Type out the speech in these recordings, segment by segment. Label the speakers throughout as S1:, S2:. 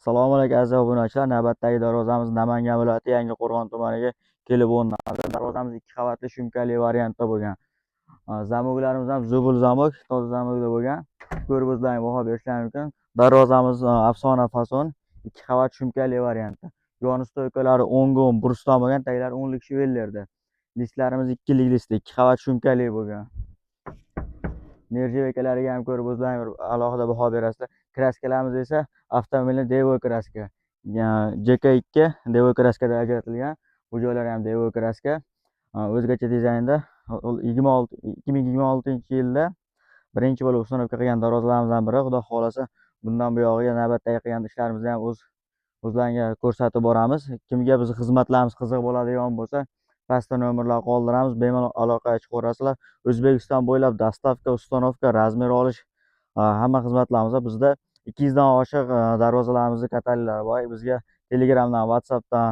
S1: Assalomu alaykum aziz obunachilar. Navbatdagi darvozamiz Namangan viloyati Yangiqo'rg'on tumaniga kelib o'rnadi. Darvozamiz 2 qavatli shumkali variantda bo'lgan. Zamoklarimiz ham zubul zamok, toza zamokda bo'lgan. Ko'rib o'zlaringiz baho berishlari mumkin. Darvozamiz afsona fason 2 qavat shumkali variantda. Yon stoykalari 10 ga 10 burston bo'lgan, taglari 10 lik shivellerda. Listlarimiz 2 lik listda, 2 qavat shumkali bo'lgan. Nержавейкалariga ham ko'rib o'zlaringiz alohida baho berasizlar. Kraskalarimiz esa avtomobilni Devo kraska. JK2 Devo kraskada ajratilgan. Bu joylari ham Devo kraska. O'zgacha dizaynda 2026-yilda birinchi bo'lib uстановка qilgan darvozalarimizdan biri. Xudo xolasa bundan buyog'iga navbatdagi qilgan ishlarimizni ham o'zlaringizga ko'rsatib boramiz. Kimga bizning xizmatlarimiz qiziq bo'ladigan bo'lsa, pastda nomerlar qoldiramiz, bemalol aloqaga chiqaverasizlar. O'zbekiston bo'ylab dostavka, uстановка, razmer olish hamma xizmatlarimiz bizda 200 dan oshiq darvozalarimizni kataloglari bor. Bizga Telegramdan, WhatsAppdan,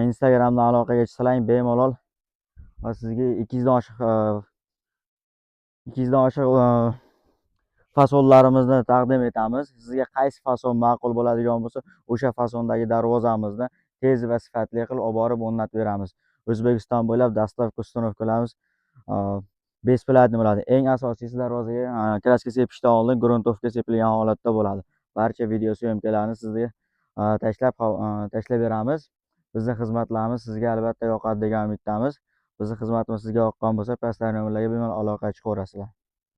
S1: Instagramdan aloqaga chiqsalaring bemalol sizga 200 dan oshiq fasonlarimizni taqdim etamiz. Sizga qaysi fason ma'qul bo'ladigan bo'lsa, o'sha fasondagi darvozamizni tez va sifatli qilib olib borib o'rnatib beramiz. O'zbekiston bo'ylab dostavka uстановkalarimiz besplatniy bo'ladi. Eng asosiysi darvozaga kraska sepishdan oldin gruntovka sepilgan holatda bo'ladi. Barcha video syomkalarni sizga tashlab beramiz. Bizning xizmatlarimiz sizga albatta yoqadi degan umiddamiz. Bizning xizmatimiz sizga yoqqan bo'lsa, pastdagi nomerlarga bemalol aloqaga chiqaverasizlar.